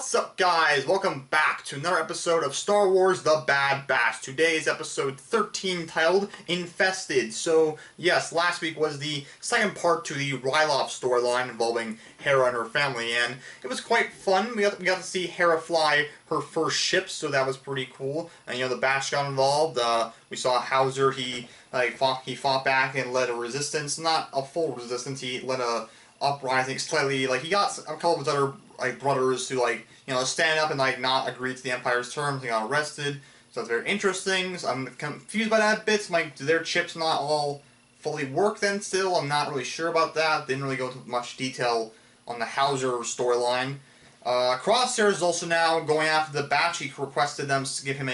What's up, guys? Welcome back to another episode of Star Wars The Bad Batch. Today's episode 13, titled Infested. So, yes, last week was the second part to the Ryloth storyline involving Hera and her family, and it was quite fun. We got to see Hera fly her first ship, so that was pretty cool. And, the Batch got involved. We saw Hauser, he fought back and led a resistance. Not a full resistance, he led a uprising slightly. He got a couple of his other brothers to stand up and not agree to the Empire's terms. They got arrested, so that's very interesting. So I'm confused by that bit. Do their chips not all fully work then still? I'm not really sure about that. Didn't really go into much detail on the Hauser storyline. Crosshair is also now going after the Batch. He requested them to give him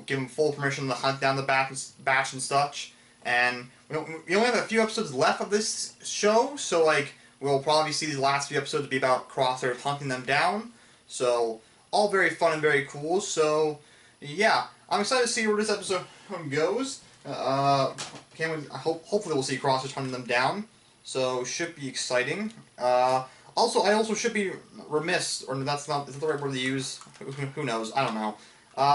give him full permission to hunt down the Batch and such. And we only have a few episodes left of this show, so we'll probably see these last few episodes be about Crosshair hunting them down. So, all very fun and very cool. So, yeah, I'm excited to see where this episode goes. Hopefully we'll see Crosshair hunting them down. So, should be exciting. I also should be remiss, or is that the right word to use? Who knows? I don't know.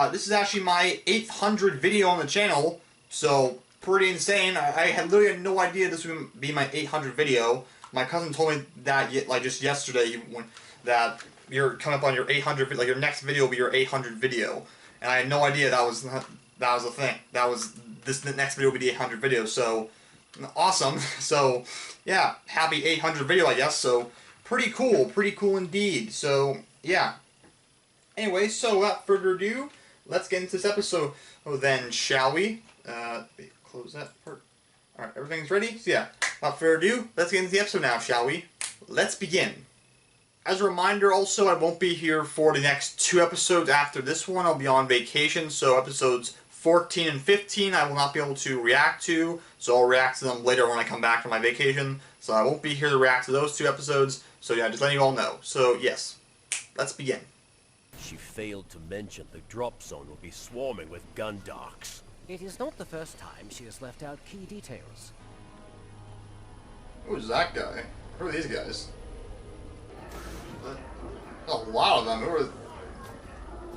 This is actually my 800th video on the channel, so pretty insane. I had literally no idea this would be my 800th video. My cousin told me that just yesterday that you're coming up on your 800, your next video will be your 800th video, and I had no idea that was a thing. The next video will be the 800th video. So awesome. So yeah, happy 800th video, I guess. So pretty cool indeed. So yeah. Anyway, so without further ado, let's get into this episode. Then, shall we? Close that part. Alright, everything's ready? So yeah, without further ado, let's get into the episode now, shall we? Let's begin. As a reminder also, I won't be here for the next 2 episodes after this one. I'll be on vacation, so episodes 14 and 15 I will not be able to react to, so I'll react to them later when I come back from my vacation. So I won't be here to react to those 2 episodes, so yeah, just letting you all know. So yes, let's begin. She failed to mention the drop zone will be swarming with gun docks. It is not the first time she has left out key details. Who's that guy? Who are these guys? A lot of them. Who are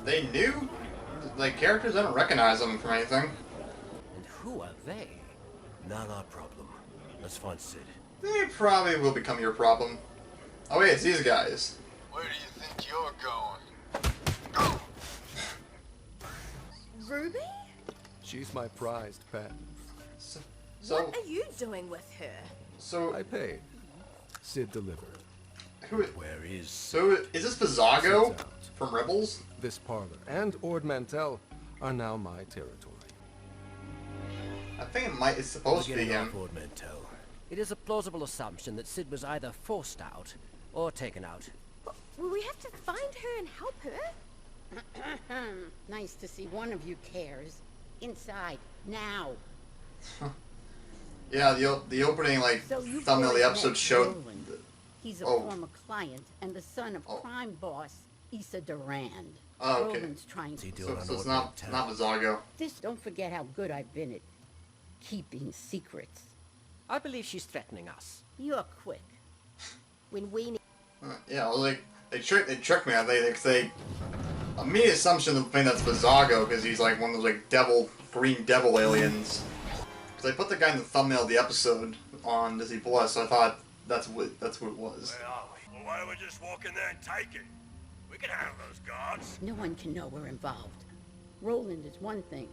they? New? Characters? I don't recognize them from anything. And who are they? Not our problem. Let's find Sid. They probably will become your problem. Oh wait, it's these guys. Where do you think you're going? Ruby? She's my prized pet. What are you doing with her? So I paid. Sid delivered. Where is... So is this Vizago from Rebels? This parlor and Ord Mantell are now my territory. I think it's supposed to be him. Ord Mantell. It is a plausible assumption that Sid was either forced out or taken out. Will we have to find her and help her? Nice to see one of you cares. Inside, now. Yeah, the opening So you thumbnail of the boys episode met showed. Roland. He's a Oh. former client and the son of crime boss Issa Durand. Oh, okay. Roland's trying What's he to... doing So on it's Ord not Mantell? Vizago. This, don't forget how good I've been at keeping secrets. I believe she's threatening us. You're quick. When we need... Yeah, I was like, they tricked me. They immediate assumption of think that's Vizago because he's one of those green devil aliens. Because I put the guy in the thumbnail of the episode on Disney Plus, so I thought that's who it was. Where are we? Well, why don't we just walk in there and take it? We can handle those guards. No one can know we're involved. Roland is one thing,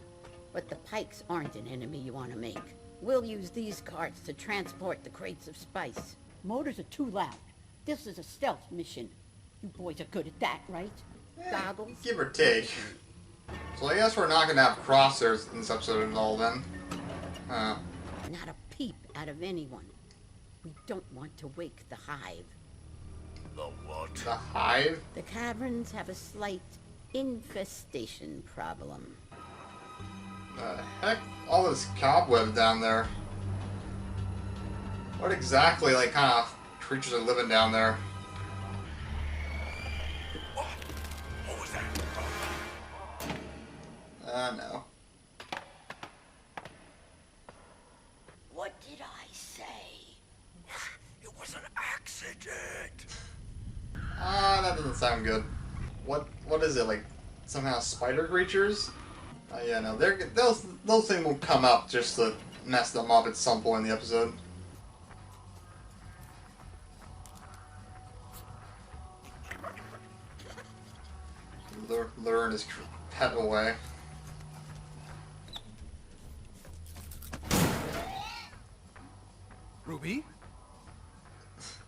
but the Pikes aren't an enemy you want to make. We'll use these carts to transport the crates of spice. Motors are too loud. This is a stealth mission. You boys are good at that, right? Goggles? Give or take. So I guess we're not gonna have crosshairs in this episode at all then. Not a peep out of anyone. We don't want to wake the hive. The what? The hive? The caverns have a slight infestation problem. Heck, all this cobweb down there. What exactly, kind of creatures are living down there? What was that? No. What did I say? It was an accident. That doesn't sound good. What is it, like some kind of spider creatures? Yeah, no, those things will come up just to mess them up at some point in the episode. Luring his pet away. Ruby?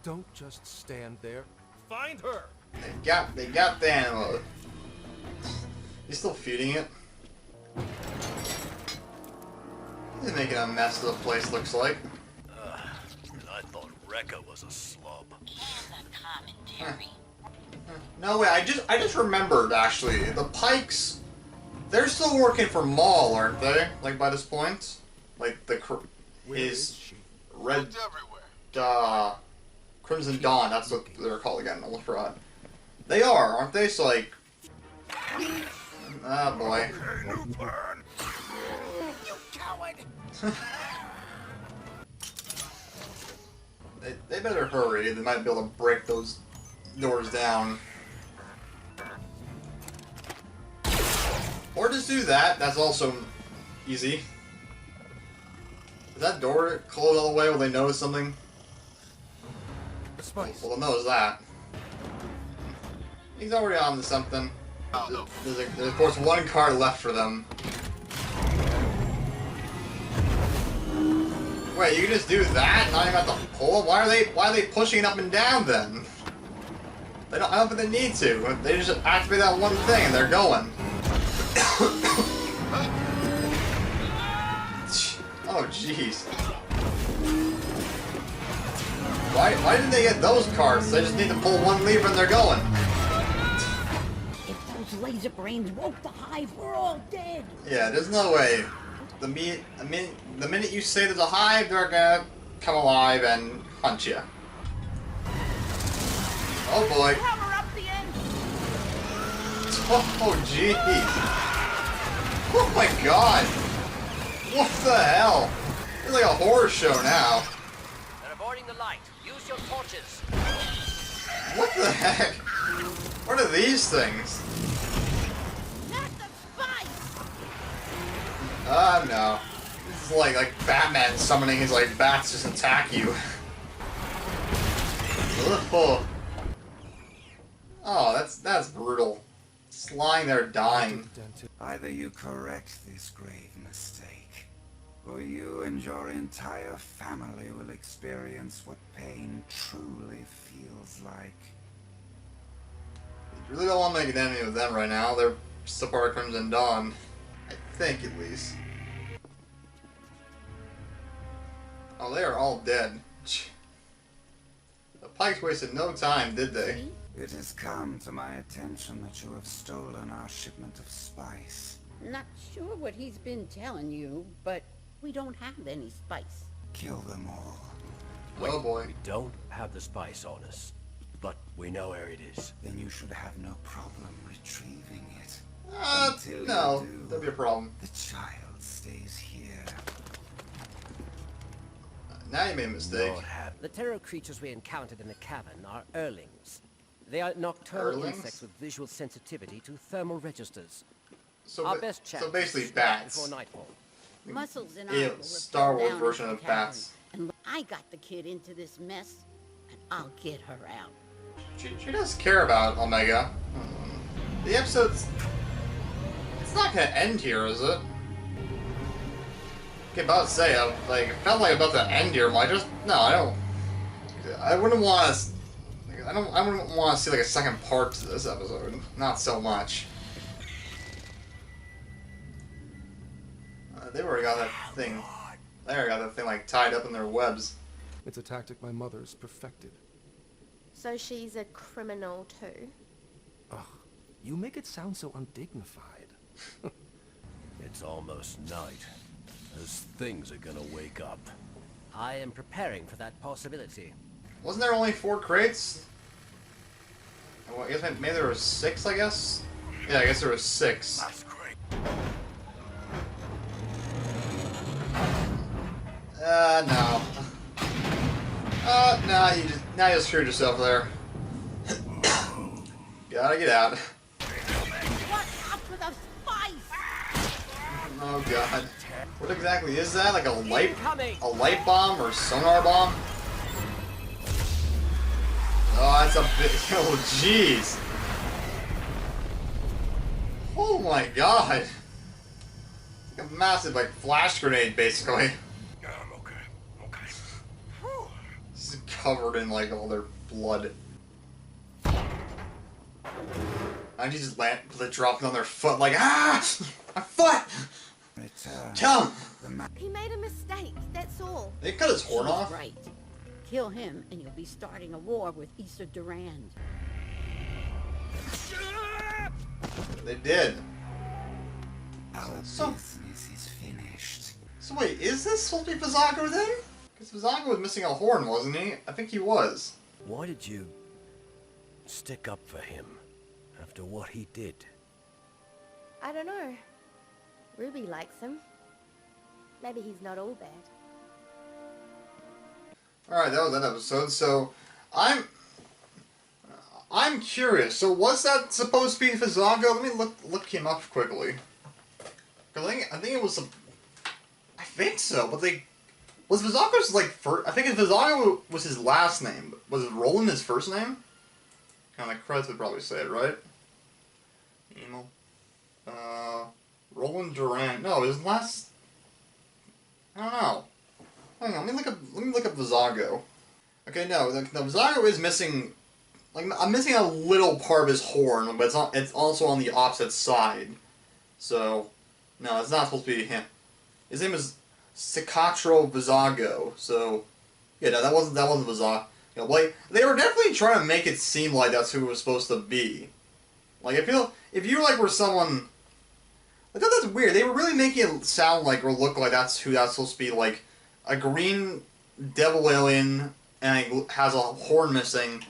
Don't just stand there. Find her! They got the animal. He's still feeding it. He's making a mess of the place, looks like. I thought Rekka was a slub. No way, I just remembered actually. The Pikes, they're still working for Maul, aren't they? Like by this point? Like his red Looked everywhere. Crimson Dawn, that's what they're called again, I almost forgot. They are, aren't they? So like ah boy. You coward! They better hurry, they might be able to break those doors down. Or just do that, that's also easy. Is that door closed all the way? Will they notice something? The spice. Well, they'll notice that. He's already on to something. There's of course one card left for them. Wait, you can just do that? Not even have to pull? Why are they pushing it up and down then? I don't think they need to. They just activate that one thing and they're going. Oh jeez. Why didn't they get those cards? They just need to pull one lever and they're going. If those laser brains woke the hive, we're all dead. Yeah, there's no way. The minute you say there's a hive, they're gonna come alive and hunt you. Oh boy. Power up the end. Oh jeez. Oh my god. What the hell? It's like a horror show now. They're avoiding the light. Use your torches. What the heck? What are these things? Not the spice. No. This is like Batman summoning his like bats just attack you. Ugh. Oh, that's brutal. Just lying there dying. Either you correct this grave mistake, or you and your entire family will experience what pain truly feels like. You really don't want to make an enemy with them right now. They're still part of Crimson Dawn. I think, at least. Oh, they are all dead. The Pikes wasted no time, did they? It has come to my attention that you have stolen our shipment of spice. Not sure what he's been telling you, but we don't have any spice. Kill them all. Oh boy. We don't have the spice on us, but we know where it is. Then you should have no problem retrieving it. No. That'd be a problem. The child stays here. Now you made a mistake. Not happy. The terror creatures we encountered in the cavern are Earlings. They are nocturnal Earlings? insects with visual sensitivity to thermal registers. So, Our best chance so basically is snap bats. before nightfall. Muscles and Yeah, I will Star repel Wars down version into of the cavern, bats. And I got the kid into this mess, and I'll get her out. She does care about Omega. The episode's... It's not gonna end here, is it? Okay, about to say, it felt like about to end here, but I wouldn't want to... I wouldn't want to see like a second part to this episode. Not so much. They already got that thing. They already got that thing like tied up in their webs. It's a tactic my mother's perfected. So she's a criminal too. Ugh, you make it sound so undignified. It's almost night. Those things are gonna wake up. I am preparing for that possibility. Wasn't there only 4 crates? Well, I guess maybe there were 6, I guess? Yeah, I guess there was 6. That's great. No. No, you just screwed yourself there. Gotta get out. Oh god. What exactly is that? Like a light bomb or sonar bomb? Oh, that's a bit. Oh, jeez. Oh my god. It's like a massive, like, flash grenade, basically. Yeah, I'm okay. Okay. This is covered in, like, all their blood. I just dropping on their foot, like, ah! My foot! Kill him! He made a mistake, that's all. They cut his horn She's off? right. Kill him, and you'll be starting a war with Issa Durand. They did. Our So- business is finished. So wait, is this supposed to be Vizago then? Because Vizago was missing a horn, wasn't he? I think he was. Why did you stick up for him after what he did? I don't know. Ruby likes him. Maybe he's not all bad. Alright, that was that episode. So, I'm curious. So, was that supposed to be Vizago? Let me look him up quickly. 'Cause I think it was I think so, but was Vizago's like first? I think Vizago was his last name. Was it Roland his first name? Kind of credits would probably say it, right? Emo. Roland Durand. No, his last. I don't know. Hang on, let me look up Vizago. Okay, no, the Vizago is missing. Like, I'm missing a little part of his horn, but it's also on the opposite side. So, no, it's not supposed to be him. His name is Cicatro Vizago. So, yeah, no, that wasn't Vizago. You know, like, they were definitely trying to make it seem like that's who it was supposed to be. Like, if you like were someone. I thought that's weird. They were really making it sound like or look like that's who that's supposed to be. Like a green devil alien and it has a horn missing.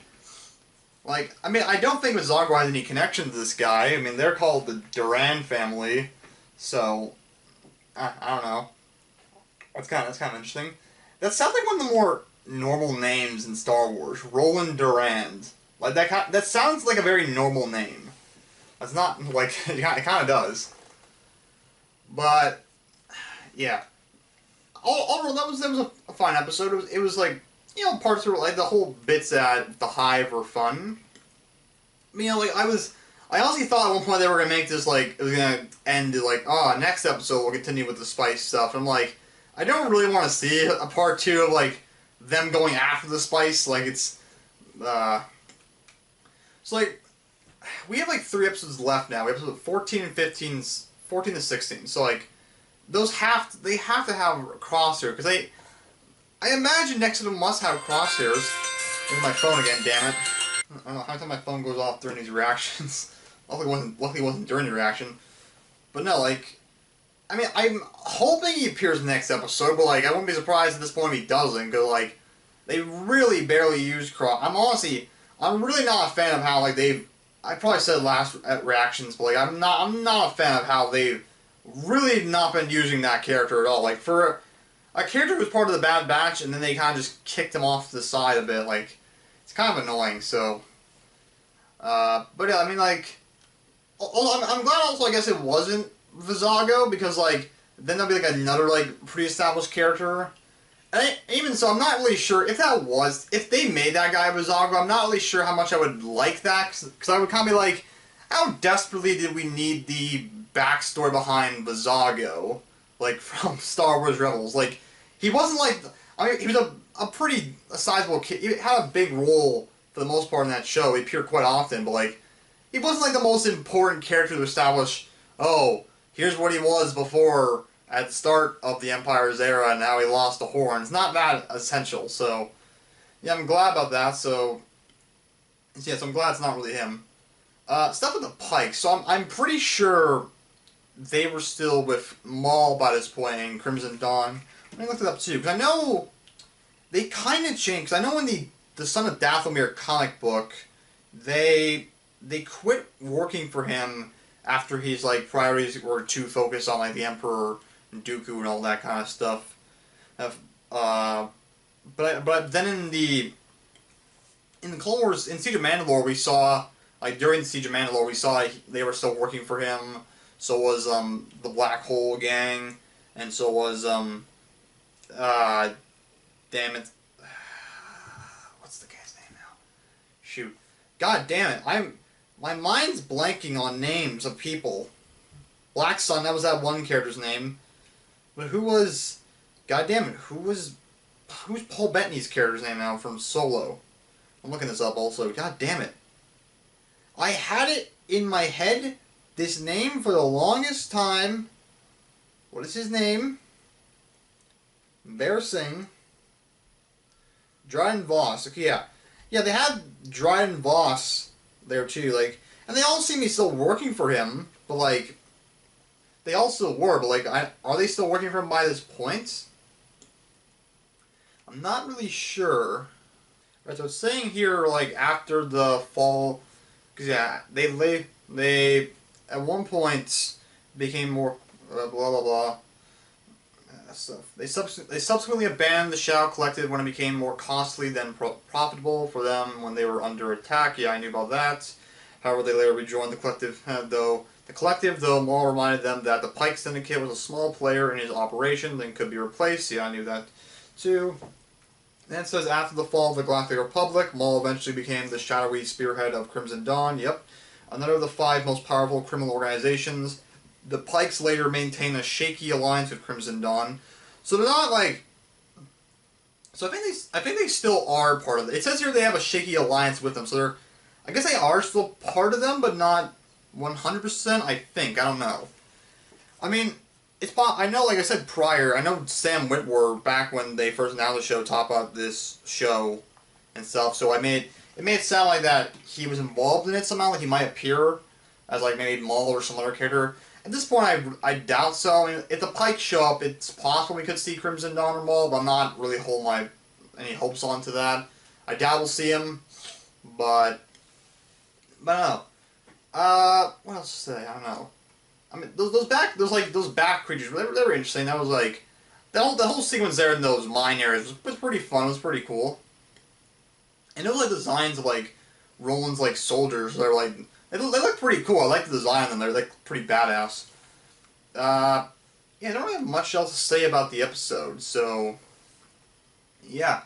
Like, I mean, I don't think Vizago has any connection to this guy. I mean, they're called the Durand family, so I don't know. That's kind of interesting. That sounds like one of the more normal names in Star Wars. Roland Durand. Like that sounds like a very normal name. That's not like it kind of does. But yeah, overall that was a fun episode. It was like, you know, parts were like the whole bits at the Hive were fun. You know, like I honestly thought at one point they were gonna make this like it was gonna end like, oh, next episode we'll continue with the spice stuff. I'm like, I don't really want to see a part 2 of like them going after the spice. Like it's like we have like 3 episodes left now. We have episode 14 and 15. 14 to 16. So like those have to have a crosshair because I imagine next to them must have crosshairs. There's my phone again, damn it. I don't know how many times my phone goes off during these reactions. Luckily it wasn't during the reaction. But no, like, I mean, I'm hoping he appears in the next episode, but like I wouldn't be surprised at this point if he doesn't, because like they really barely use cross. I'm really not a fan of how like I probably said last at reactions, but like I'm not a fan of how they've really not been using that character at all. Like for a character who was part of the Bad Batch, and then they kind of just kicked him off to the side a bit. Like it's kind of annoying. So, but yeah, I mean, like, I'm glad also. I guess it wasn't Vizago because like then there'll be like another like pre-established character. And even so, I'm not really sure if they made that guy Vizago, I'm not really sure how much I would like that, because I would kind of be like, how desperately did we need the backstory behind Vizago, like, from Star Wars Rebels? Like, he wasn't like, I mean, he was a pretty sizable kid, he had a big role for the most part in that show, he appeared quite often, but like, he wasn't like the most important character to establish, oh, here's what he was before at the start of the Empire's era, and now he lost the horn. It's not that essential, so yeah, I'm glad about that. So yeah, so I'm glad it's not really him. Stuff with the Pikes. So I'm pretty sure they were still with Maul by this point in Crimson Dawn. Let me look it up too, because I know they kind of changed. Because I know in the Son of Dathomir comic book, they quit working for him after his like priorities were too focused on like the Emperor and Dooku and all that kind of stuff. But then in the Clone Wars, in Siege of Mandalore, we saw like during the Siege of Mandalore, we saw like, they were still working for him. So was the Black Hole Gang, and so was damn it, what's the guy's name now? Shoot, God damn it, my mind's blanking on names of people. Black Sun, that was that one character's name, but who was? God damn it, who's Paul Bettany's character's name now from Solo? I'm looking this up also. God damn it. I had it in my head, this name, for the longest time. What is his name? Embarrassing. Dryden Voss. Okay, yeah. Yeah, they had Dryden Voss there too, like, and they all seem to be still working for him, but like, they all still were, but like, are they still working for him by this point? I'm not really sure. Right, so it's saying here, like, after the fall, because yeah, they at one point became more blah blah blah stuff. They subsequently abandoned the Shadow Collective when it became more costly than profitable for them when they were under attack. Yeah, I knew about that. However, they later rejoined the Collective, though Maul reminded them that the Pike Syndicate was a small player in his operation and could be replaced. Yeah, I knew that too. Then it says, after the fall of the Galactic Republic, Maul eventually became the shadowy spearhead of Crimson Dawn. Yep. Another of the 5 most powerful criminal organizations. The Pikes later maintained a shaky alliance with Crimson Dawn. So they're not like... So I think they still are part of it. It says here they have a shaky alliance with them, so they're... I guess they are still part of them, but not 100%, I think. I don't know. I mean... I know, like I said prior, I know Sam Witwer, back when they first announced the show, talked about this show and stuff, so it made it sound like that he was involved in it somehow, like he might appear as, like, maybe Maul or some other character. At this point, I doubt so. I mean, if the Pikes show up, it's possible we could see Crimson Dawn or Maul, but I'm not really holding any hopes onto that. I doubt we'll see him, but I don't know. What else to say? I don't know. I mean, those back creatures, they were interesting. That was like, the whole sequence there in those mine areas was pretty fun. It was pretty cool. And it was like designs of like Roland's like soldiers. They're like, they look pretty cool. I like the design of them. They're like pretty badass. Yeah, I don't really have much else to say about the episode. So, yeah,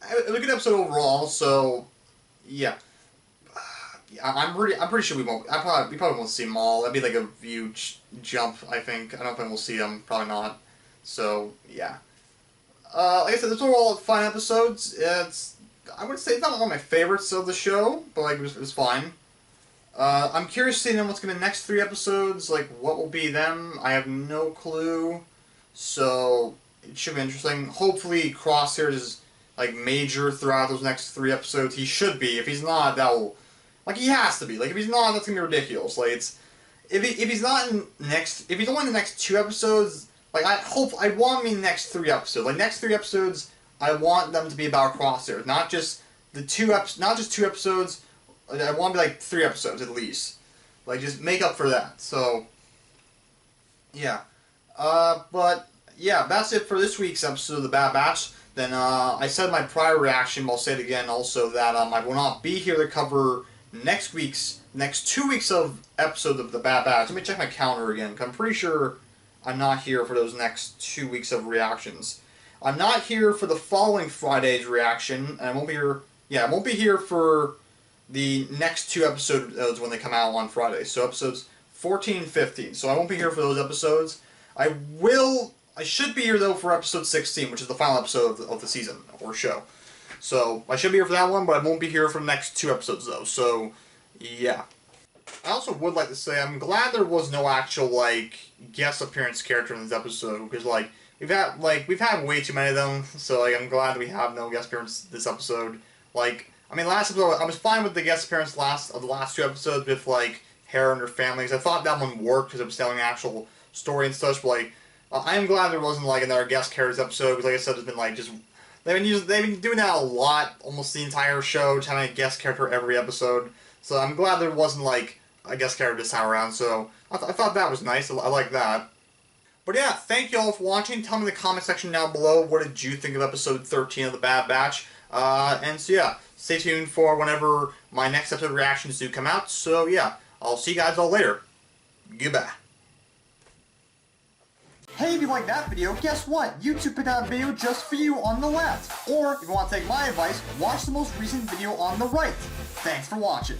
it was a good episode overall. So, yeah. I'm pretty sure we won't. We probably won't see Maul. That'd be like a huge jump. I think. I don't think we'll see him. Probably not. So yeah. Like I said, this were all fine episodes. I would say it's not one of my favorites of the show, but like it was fine. I'm curious to see then what's gonna be the next 3 episodes. Like what will be them? I have no clue. So it should be interesting. Hopefully, Crosshair is like major throughout those next 3 episodes. He should be. If he's not, that'll. Like, he has to be. Like, if he's not, that's gonna be ridiculous. Like, it's... If he's not in next... If he's only in the next 2 episodes, like, I want him in the next 3 episodes. Like, next 3 episodes, I want them to be about Crosshair. Not just not just 2 episodes. I want to be, like, 3 episodes, at least. Like, just make up for that. So, yeah. But, yeah, that's it for this week's episode of The Bad Batch. Then, I said in my prior reaction, but I'll say it again also, that, I will not be here to cover next 2 weeks of episodes of The Bad Batch. Let me check my calendar again, because I'm pretty sure I'm not here for those next 2 weeks of reactions. I'm not here for the following Friday's reaction, and I won't be here... Yeah, I won't be here for the next 2 episodes when they come out on Friday. So episodes 14 and 15. So I won't be here for those episodes. I should be here, though, for episode 16, which is the final episode of the season, or show. So, I should be here for that one, but I won't be here for the next 2 episodes, though. So, yeah. I also would like to say, I'm glad there was no actual, like, guest appearance character in this episode, because, like, we've had way too many of them, so, like, I'm glad we have no guest appearance this episode. Like, I mean, last episode, I was fine with the guest appearance of the last 2 episodes with, like, Hera and her family, because I thought that one worked, because it was telling an actual story and such, but, like, I am glad there wasn't, like, another guest characters episode, because, like I said, there's been, like, just... They've been doing that a lot, almost the entire show, just having a guest character every episode. So I'm glad there wasn't, like, a guest character this time around, so I thought that was nice. I like that. But yeah, thank you all for watching. Tell me in the comment section down below, what did you think of episode 13 of The Bad Batch? And so yeah, stay tuned for whenever my next episode reactions do come out. So yeah, I'll see you guys all later. Goodbye. Hey, if you like that video, guess what? YouTube put out a video just for you on the left. Or, if you want to take my advice, watch the most recent video on the right. Thanks for watching.